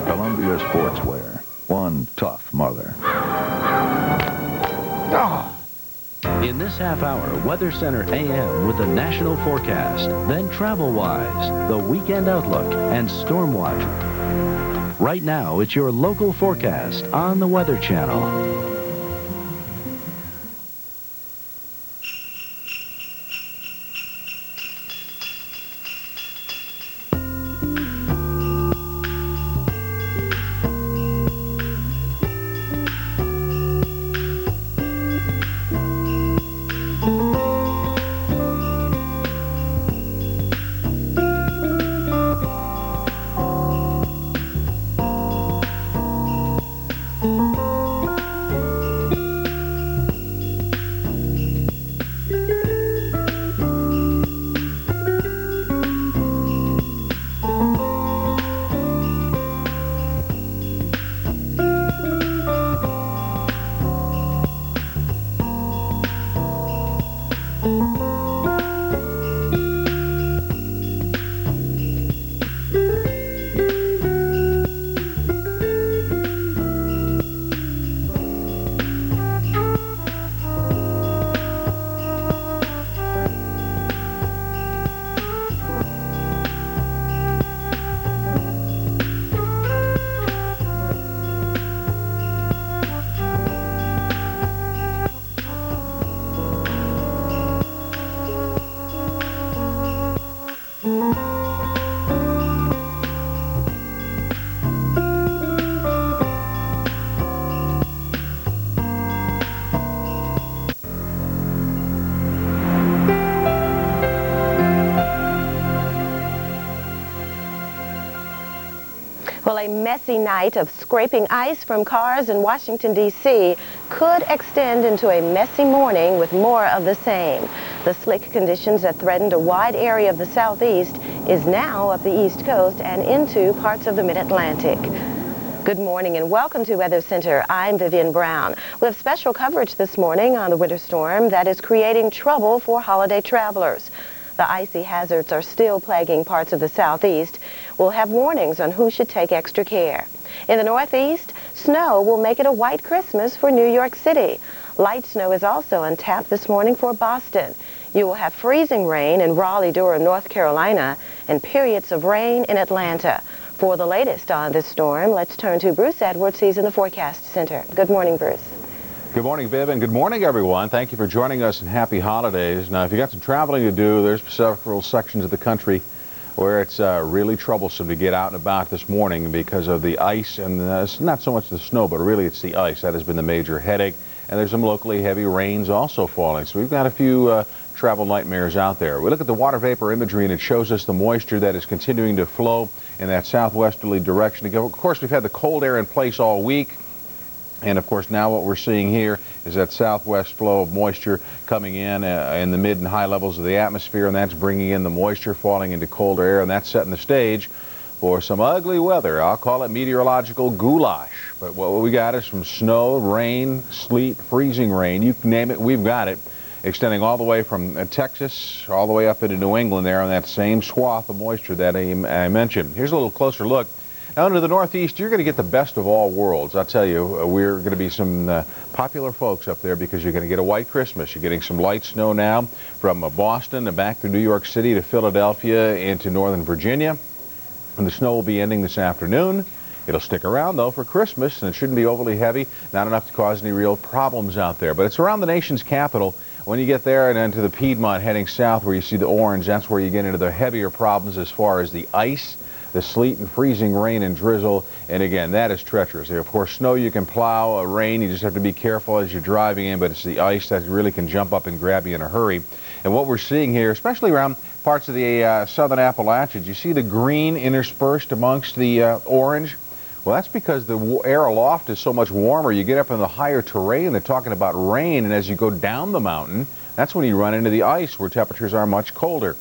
Columbia Sportswear. One tough mother. In this half hour, Weather Center AM with the national forecast, then TravelWise, the weekend outlook, and Storm Watch. Right now, it's your local forecast on the Weather Channel. Well, a messy night of scraping ice from cars in Washington, D.C. could extend into a messy morning with more of the same. The slick conditions that threatened a wide area of the southeast is now up the East Coast and into parts of the mid-Atlantic. Good morning and welcome to Weather Center. I'm Vivian Brown. We have special coverage this morning on the winter storm that is creating trouble for holiday travelers. The icy hazards are still plaguing parts of the southeast. We'll have warnings on who should take extra care. In the northeast, snow will make it a white Christmas for New York City. Light snow is also on tap this morning for Boston. You will have freezing rain in Raleigh-Durham, North Carolina, and periods of rain in Atlanta. For the latest on this storm, let's turn to Bruce Edwards. He's in the Forecast Center. Good morning, Bruce. Good morning, Viv, and good morning, everyone. Thank you for joining us, and happy holidays. Now, if you got some traveling to do, there's several sections of the country where it's really troublesome to get out and about this morning because of the ice, and it's not so much the snow, but really it's the ice. That has been the major headache, and there's some locally heavy rains also falling. So we've got a few travel nightmares out there. We look at the water vapor imagery, and it shows us the moisture that is continuing to flow in that southwesterly direction. Of course, we've had the cold air in place all week. And of course, now what we're seeing here is that southwest flow of moisture coming in the mid and high levels of the atmosphere, and that's bringing in the moisture falling into colder air, and that's setting the stage for some ugly weather. I'll call it meteorological goulash. But what we got is from snow, rain, sleet, freezing rain, you name it, we've got it, extending all the way from Texas all the way up into New England there on that same swath of moisture that I mentioned. Here's a little closer look. Now, into the northeast, you're going to get the best of all worlds. I'll tell you, we're going to be some popular folks up there because you're going to get a white Christmas. You're getting some light snow now from Boston and back through New York City to Philadelphia into northern Virginia. And the snow will be ending this afternoon. It'll stick around, though, for Christmas, and it shouldn't be overly heavy, not enough to cause any real problems out there. But it's around the nation's capital. When you get there and into the Piedmont heading south where you see the orange, that's where you get into the heavier problems as far as the ice, the sleet and freezing rain and drizzle, and again, that is treacherous. Of course, snow you can plow, rain you just have to be careful as you're driving in, but it's the ice that really can jump up and grab you in a hurry. And what we're seeing here, especially around parts of the southern Appalachians, you see the green interspersed amongst the orange? Well, that's because the air aloft is so much warmer. You get up in the higher terrain, they're talking about rain, and as you go down the mountain, that's when you run into the ice where temperatures are much colder.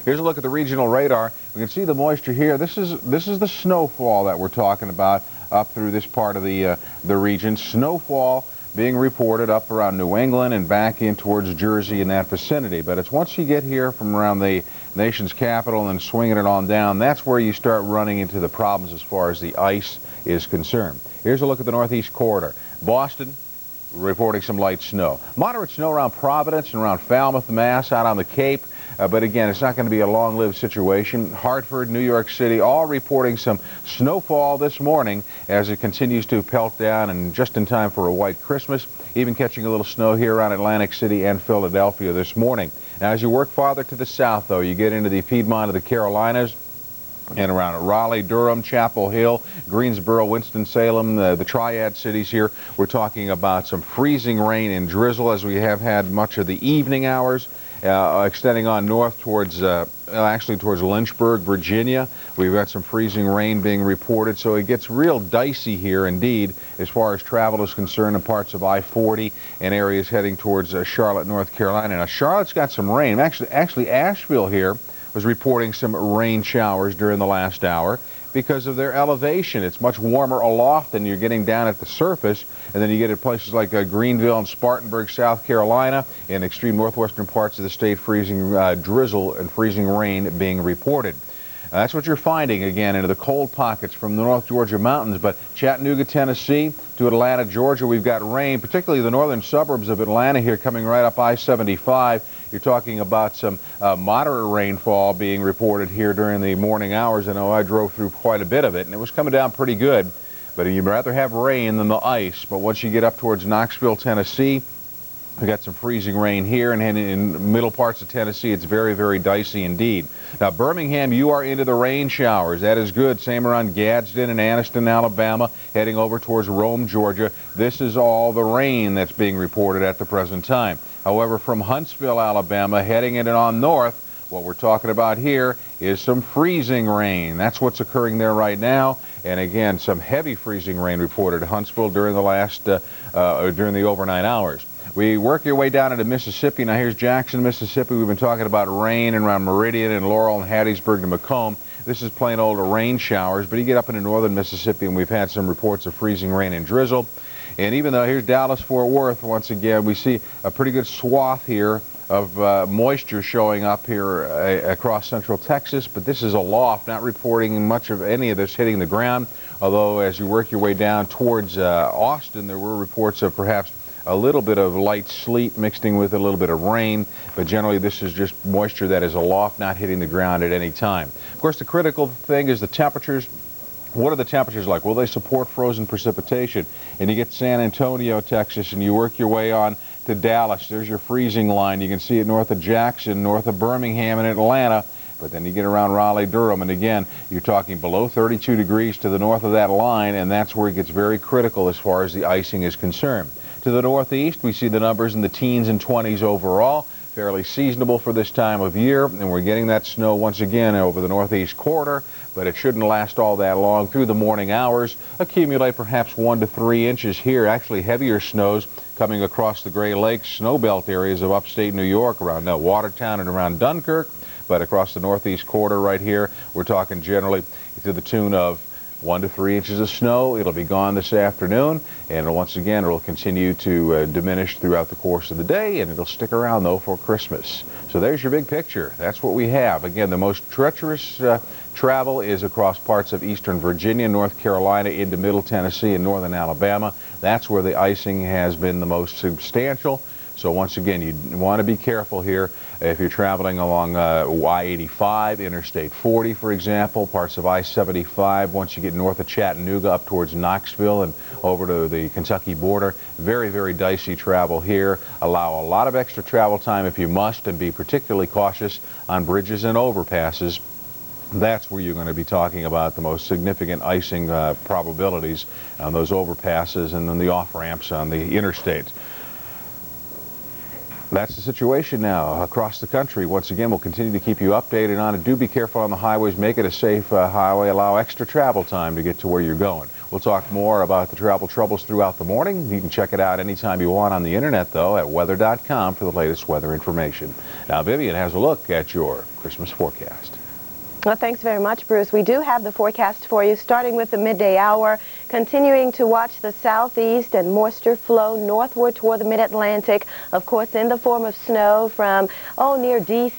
Here's a look at the regional radar. We can see the moisture here. This is the snowfall that we're talking about up through this part of the region. Snowfall being reported up around New England and back in towards Jersey in that vicinity. But it's once you get here from around the nation's capital and then swinging it on down, that's where you start running into the problems as far as the ice is concerned. Here's a look at the northeast corridor. Boston reporting some light snow. Moderate snow around Providence and around Falmouth, Mass, out on the Cape. But again, it's not going to be a long-lived situation. Hartford, New York City, all reporting some snowfall this morning as it continues to pelt down, and just in time for a white Christmas. Even catching a little snow here around Atlantic City and Philadelphia this morning. Now, as you work farther to the south, though, you get into the Piedmont of the Carolinas and around Raleigh, Durham, Chapel Hill, Greensboro, Winston-Salem, the Triad cities here. We're talking about some freezing rain and drizzle as we have had much of the evening hours. Extending on north towards, actually towards Lynchburg, Virginia. We've got some freezing rain being reported, so it gets real dicey here indeed as far as travel is concerned in parts of I-40 and areas heading towards Charlotte, North Carolina. Now, Charlotte's got some rain. Actually, Asheville here was reporting some rain showers during the last hour because of their elevation. It's much warmer aloft than you're getting down at the surface, and then you get at places like Greenville and Spartanburg, South Carolina, in extreme northwestern parts of the state, freezing drizzle and freezing rain being reported. That's what you're finding, again, into the cold pockets from the North Georgia mountains. But Chattanooga, Tennessee to Atlanta, Georgia, we've got rain, particularly the northern suburbs of Atlanta here coming right up I-75. You're talking about some moderate rainfall being reported here during the morning hours. I know I drove through quite a bit of it, and it was coming down pretty good. But you'd rather have rain than the ice. But once you get up towards Knoxville, Tennessee, we got some freezing rain here, and in middle parts of Tennessee, it's very, very dicey indeed. Now, Birmingham, you are into the rain showers. That is good. Same around Gadsden and Anniston, Alabama, heading over towards Rome, Georgia. This is all the rain that's being reported at the present time. However, from Huntsville, Alabama, heading in and on north, what we're talking about here is some freezing rain. That's what's occurring there right now. And again, some heavy freezing rain reported at Huntsville during the during the overnight hours. We work your way down into Mississippi. Now here's Jackson, Mississippi. We've been talking about rain around Meridian and Laurel and Hattiesburg to Macomb. This is plain old rain showers, but you get up into northern Mississippi and we've had some reports of freezing rain and drizzle. And even though here's Dallas-Fort Worth, once again, we see a pretty good swath here of moisture showing up here across central Texas, but this is aloft, not reporting much of any of this hitting the ground. Although as you work your way down towards Austin, there were reports of perhaps a little bit of light sleet mixing with a little bit of rain, but generally this is just moisture that is aloft, not hitting the ground at any time. Of course, the critical thing is the temperatures. What are the temperatures like? Will they support frozen precipitation? And you get San Antonio, Texas, and you work your way on to Dallas. There's your freezing line. You can see it north of Jackson, north of Birmingham and Atlanta. But then you get around Raleigh, Durham, and again, you're talking below 32 degrees to the north of that line, and that's where it gets very critical as far as the icing is concerned. To the northeast, we see the numbers in the teens and 20s overall. Fairly seasonable for this time of year, and we're getting that snow once again over the northeast corridor, but it shouldn't last all that long through the morning hours. Accumulate perhaps 1 to 3 inches here. Actually, heavier snows coming across the Great Lakes, snow belt areas of upstate New York, around Watertown and around Dunkirk. But across the northeast corridor right here, we're talking generally to the tune of 1 to 3 inches of snow. It'll be gone this afternoon, and once again, it'll continue to diminish throughout the course of the day, and it'll stick around, though, for Christmas. So there's your big picture. That's what we have. Again, the most treacherous travel is across parts of eastern Virginia, North Carolina, into middle Tennessee and northern Alabama. That's where the icing has been the most substantial. So once again, you want to be careful here if you're traveling along I-85, Interstate 40, for example, parts of I-75. Once you get north of Chattanooga up towards Knoxville and over to the Kentucky border, very, very dicey travel here. Allow a lot of extra travel time if you must, and be particularly cautious on bridges and overpasses. That's where you're going to be talking about the most significant icing probabilities on those overpasses and then the off-ramps on the interstates. That's the situation now across the country. Once again, we'll continue to keep you updated on it. Do be careful on the highways. Make it a safe highway. Allow extra travel time to get to where you're going. We'll talk more about the travel troubles throughout the morning. You can check it out anytime you want on the internet, though, at weather.com for the latest weather information. Now, Vivian has a look at your Christmas forecast. Well, thanks very much, Bruce. We do have the forecast for you, starting with the midday hour, continuing to watch the southeast and moisture flow northward toward the mid-Atlantic, of course, in the form of snow from, near D.C.